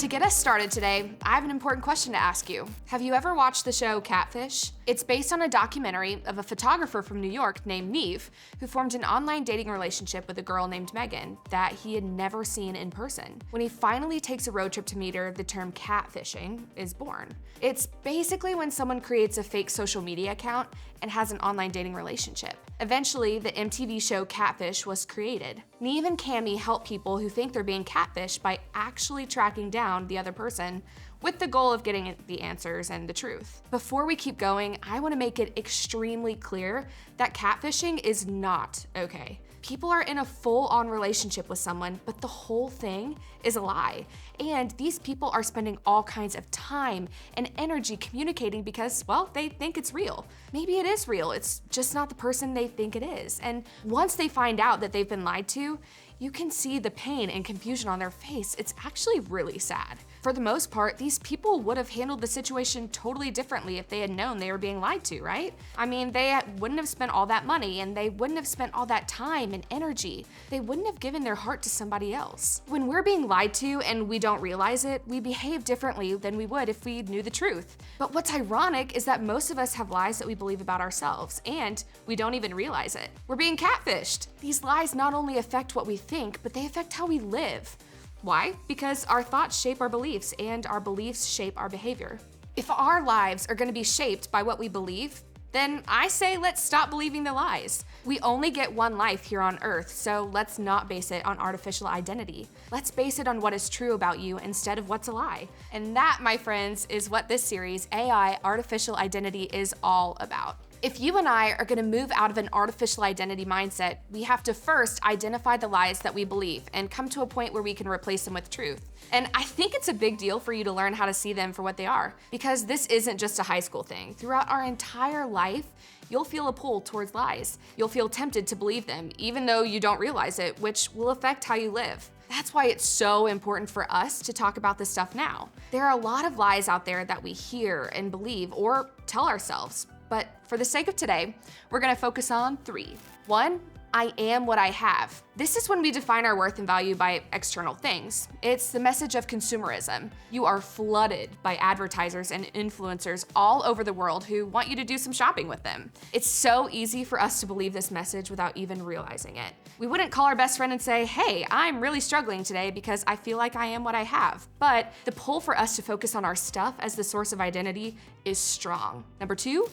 To get us started today, I have an important question to ask you. Have you ever watched the show Catfish? It's based on a documentary of a photographer from New York named Neve, who formed an online dating relationship with a girl named Megan that he had never seen in person. When he finally takes a road trip to meet her, the term catfishing is born. It's basically when someone creates a fake social media account and has an online dating relationship. Eventually, the MTV show Catfish was created. Neve and Cami help people who think they're being catfished by actually tracking down the other person with the goal of getting the answers and the truth. Before we keep going, I want to make it extremely clear that catfishing is not okay. People are in a full-on relationship with someone, but the whole thing is a lie. And these people are spending all kinds of time and energy communicating because, well, they think it's real. Maybe it is real, it's just not the person they think it is. And once they find out that they've been lied to, you can see the pain and confusion on their face. It's actually really sad. For the most part, these people would have handled the situation totally differently if they had known they were being lied to, right? I mean, they wouldn't have spent all that money and they wouldn't have spent all that time and energy. They wouldn't have given their heart to somebody else. When we're being lied to and we don't realize it, we behave differently than we would if we knew the truth. But what's ironic is that most of us have lies that we believe about ourselves and we don't even realize it. We're being catfished. These lies not only affect what we think, but they affect how we live. Why? Because our thoughts shape our beliefs and our beliefs shape our behavior. If our lives are going to be shaped by what we believe, then I say let's stop believing the lies. We only get one life here on Earth, so let's not base it on artificial identity. Let's base it on what is true about you instead of what's a lie. And that, my friends, is what this series, AI, Artificial Identity, is all about. If you and I are gonna move out of an artificial identity mindset, we have to first identify the lies that we believe and come to a point where we can replace them with truth. And I think it's a big deal for you to learn how to see them for what they are, because this isn't just a high school thing. Throughout our entire life, you'll feel a pull towards lies. You'll feel tempted to believe them, even though you don't realize it, which will affect how you live. That's why it's so important for us to talk about this stuff now. There are a lot of lies out there that we hear and believe or tell ourselves. But for the sake of today, we're gonna focus on 3. 1, I am what I have. This is when we define our worth and value by external things. It's the message of consumerism. You are flooded by advertisers and influencers all over the world who want you to do some shopping with them. It's so easy for us to believe this message without even realizing it. We wouldn't call our best friend and say, hey, I'm really struggling today because I feel like I am what I have. But the pull for us to focus on our stuff as the source of identity is strong. Number 2,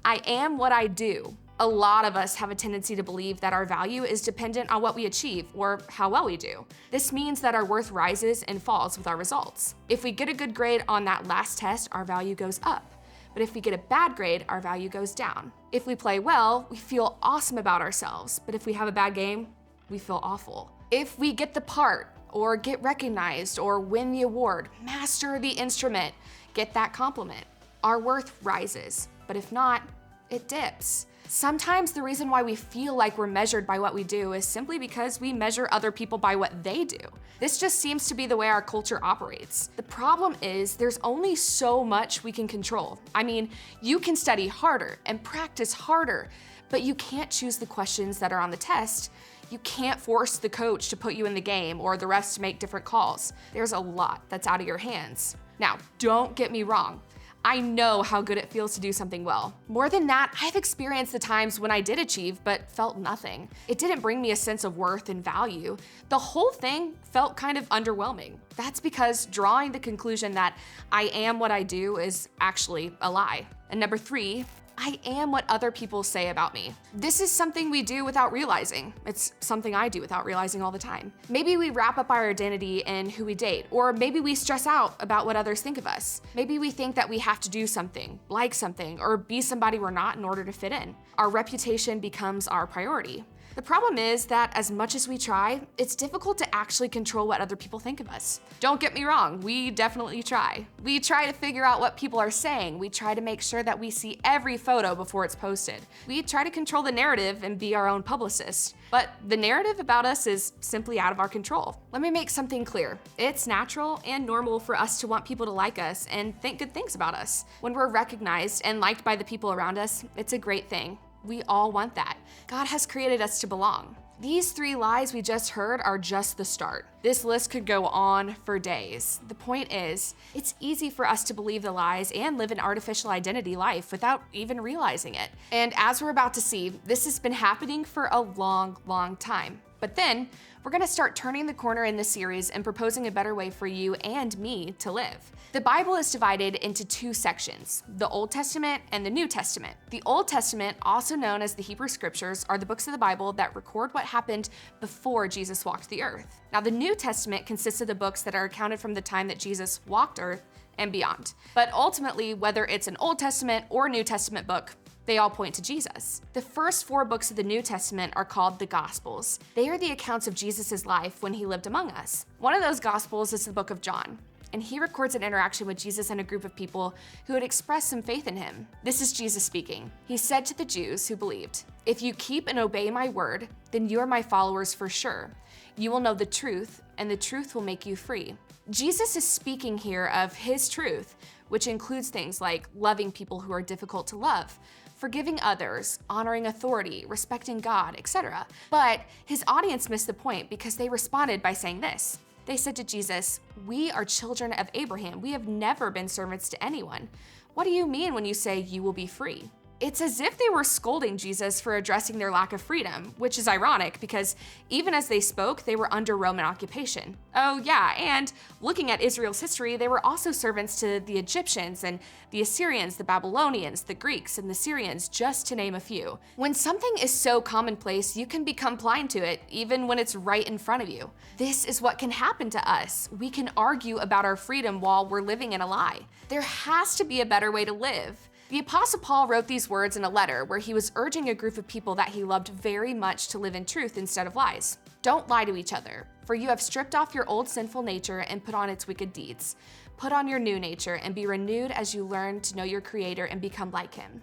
I am what I do. A lot of us have a tendency to believe that our value is dependent on what we achieve or how well we do. This means that our worth rises and falls with our results. If we get a good grade on that last test, our value goes up. But if we get a bad grade, our value goes down. If we play well, we feel awesome about ourselves. But if we have a bad game, we feel awful. If we get the part, or get recognized, or win the award, master the instrument, get that compliment, our worth rises. But if not, it dips. Sometimes the reason why we feel like we're measured by what we do is simply because we measure other people by what they do. This just seems to be the way our culture operates. The problem is there's only so much we can control. I mean, you can study harder and practice harder, but you can't choose the questions that are on the test. You can't force the coach to put you in the game or the refs to make different calls. There's a lot that's out of your hands. Now, don't get me wrong. I know how good it feels to do something well. More than that, I've experienced the times when I did achieve but felt nothing. It didn't bring me a sense of worth and value. The whole thing felt kind of underwhelming. That's because drawing the conclusion that I am what I do is actually a lie. And number 3, I am what other people say about me. This is something we do without realizing. It's something I do without realizing all the time. Maybe we wrap up our identity in who we date, or maybe we stress out about what others think of us. Maybe we think that we have to do something, like something, or be somebody we're not in order to fit in. Our reputation becomes our priority. The problem is that as much as we try, it's difficult to actually control what other people think of us. Don't get me wrong, we definitely try. We try to figure out what people are saying. We try to make sure that we see every photo before it's posted. We try to control the narrative and be our own publicist. But the narrative about us is simply out of our control. Let me make something clear. It's natural and normal for us to want people to like us and think good things about us. When we're recognized and liked by the people around us, it's a great thing. We all want that. God has created us to belong. These 3 lies we just heard are just the start. This list could go on for days. The point is, it's easy for us to believe the lies and live an artificial identity life without even realizing it. And as we're about to see, this has been happening for a long time. But then, we're gonna start turning the corner in this series and proposing a better way for you and me to live. The Bible is divided into two sections, the Old Testament and the New Testament. The Old Testament, also known as the Hebrew Scriptures, are the books of the Bible that record what happened before Jesus walked the earth. Now, the New Testament consists of the books that are accounted from the time that Jesus walked earth and beyond. But ultimately, whether it's an Old Testament or New Testament book, they all point to Jesus. The first 4 books of the New Testament are called the Gospels. They are the accounts of Jesus' life when he lived among us. One of those Gospels is the book of John, and he records an interaction with Jesus and a group of people who had expressed some faith in him. This is Jesus speaking. He said to the Jews who believed, "If you keep and obey my word, then you are my followers for sure. You will know the truth, and the truth will make you free." Jesus is speaking here of his truth, which includes things like loving people who are difficult to love, forgiving others, honoring authority, respecting God, etc. But his audience missed the point because they responded by saying this. They said to Jesus, "We are children of Abraham. We have never been servants to anyone. What do you mean when you say you will be free?" It's as if they were scolding Jesus for addressing their lack of freedom, which is ironic because even as they spoke, they were under Roman occupation. Oh yeah, and looking at Israel's history, they were also servants to the Egyptians and the Assyrians, the Babylonians, the Greeks, and the Syrians, just to name a few. When something is so commonplace, you can become blind to it, even when it's right in front of you. This is what can happen to us. We can argue about our freedom while we're living in a lie. There has to be a better way to live. The Apostle Paul wrote these words in a letter where he was urging a group of people that he loved very much to live in truth instead of lies. "Don't lie to each other, for you have stripped off your old sinful nature and put on its wicked deeds. Put on your new nature and be renewed as you learn to know your Creator and become like him."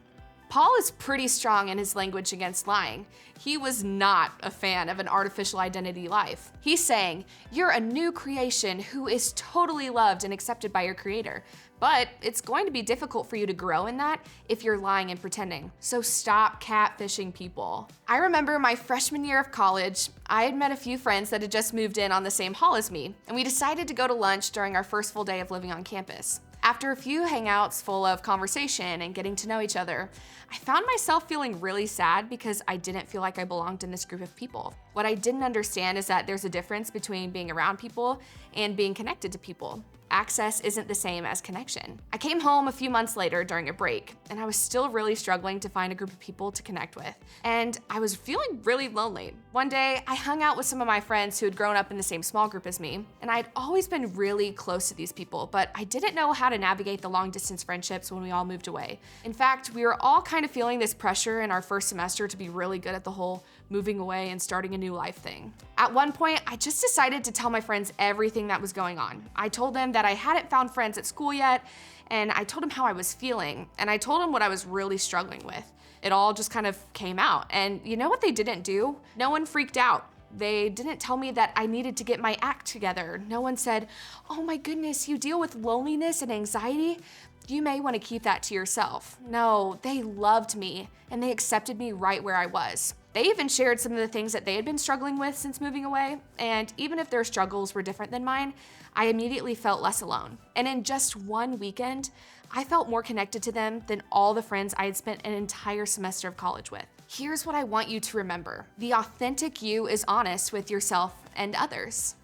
Paul is pretty strong in his language against lying. He was not a fan of an artificial identity life. He's saying, you're a new creation who is totally loved and accepted by your Creator. But it's going to be difficult for you to grow in that if you're lying and pretending. So stop catfishing people. I remember my freshman year of college, I had met a few friends that had just moved in on the same hall as me, and we decided to go to lunch during our first full day of living on campus. After a few hangouts full of conversation and getting to know each other, I found myself feeling really sad because I didn't feel like I belonged in this group of people. What I didn't understand is that there's a difference between being around people and being connected to people. Access isn't the same as connection. I came home a few months later during a break, and I was still really struggling to find a group of people to connect with. And I was feeling really lonely. One day, I hung out with some of my friends who had grown up in the same small group as me, and I'd always been really close to these people, but I didn't know how to navigate the long-distance friendships when we all moved away. In fact, we were all kind of feeling this pressure in our first semester to be really good at the whole moving away and starting a new life thing. At one point, I just decided to tell my friends everything that was going on. I told them that I hadn't found friends at school yet, and I told them how I was feeling, and I told them what I was really struggling with. It all just kind of came out, and you know what they didn't do? No one freaked out. They didn't tell me that I needed to get my act together. No one said, "Oh my goodness, you deal with loneliness and anxiety? You may want to keep that to yourself." No, they loved me, and they accepted me right where I was. They even shared some of the things that they had been struggling with since moving away, and even if their struggles were different than mine, I immediately felt less alone. And in just one weekend, I felt more connected to them than all the friends I had spent an entire semester of college with. Here's what I want you to remember. The authentic you is honest with yourself and others.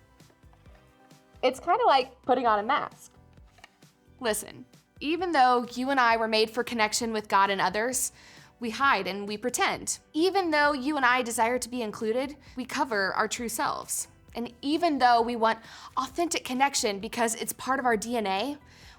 It's kind of like putting on a mask. Listen, even though you and I were made for connection with God and others, we hide and we pretend. Even though you and I desire to be included, we cover our true selves. And even though we want authentic connection because it's part of our DNA,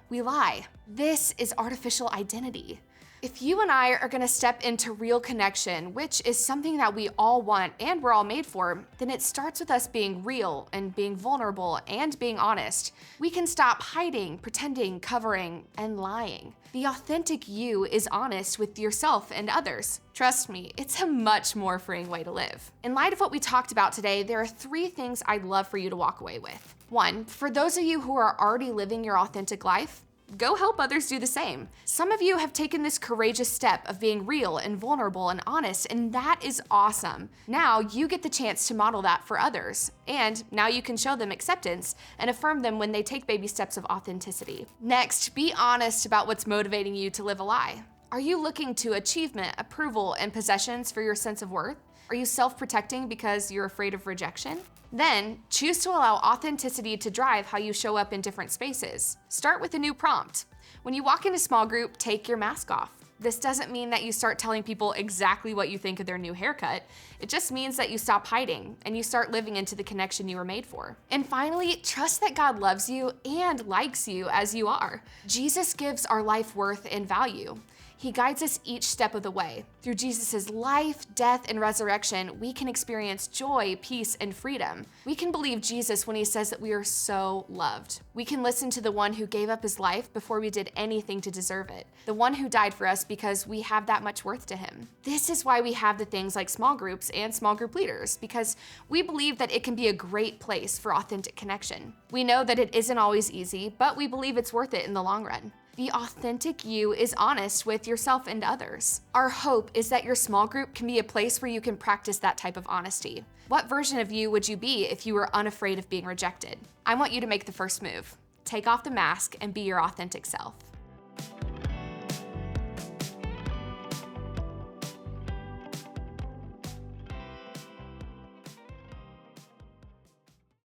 we lie. This is artificial identity. If you and I are gonna step into real connection, which is something that we all want and we're all made for, then it starts with us being real and being vulnerable and being honest. We can stop hiding, pretending, covering, and lying. The authentic you is honest with yourself and others. Trust me, it's a much more freeing way to live. In light of what we talked about today, there are 3 things I'd love for you to walk away with. 1, for those of you who are already living your authentic life, Go help others do the same. Some of you have taken this courageous step of being real and vulnerable and honest, and that is awesome. Now you get the chance to model that for others, and now you can show them acceptance and affirm them when they take baby steps of authenticity. Next, be honest about what's motivating you to live a lie. Are you looking to achievement, approval, and possessions for your sense of worth? Are you self-protecting because you're afraid of rejection? Then, choose to allow authenticity to drive how you show up in different spaces. Start with a new prompt. When you walk into small group, take your mask off. This doesn't mean that you start telling people exactly what you think of their new haircut. It just means that you stop hiding and you start living into the connection you were made for. And finally, trust that God loves you and likes you as you are. Jesus gives our life worth and value. He guides us each step of the way. Through Jesus' life, death, and resurrection, we can experience joy, peace, and freedom. We can believe Jesus when he says that we are so loved. We can listen to the one who gave up his life before we did anything to deserve it. The one who died for us because we have that much worth to him. This is why we have the things like small groups and small group leaders, because we believe that it can be a great place for authentic connection. We know that it isn't always easy, but we believe it's worth it in the long run. The authentic you is honest with yourself and others. Our hope is that your small group can be a place where you can practice that type of honesty. What version of you would you be if you were unafraid of being rejected? I want you to make the first move. Take off the mask and be your authentic self.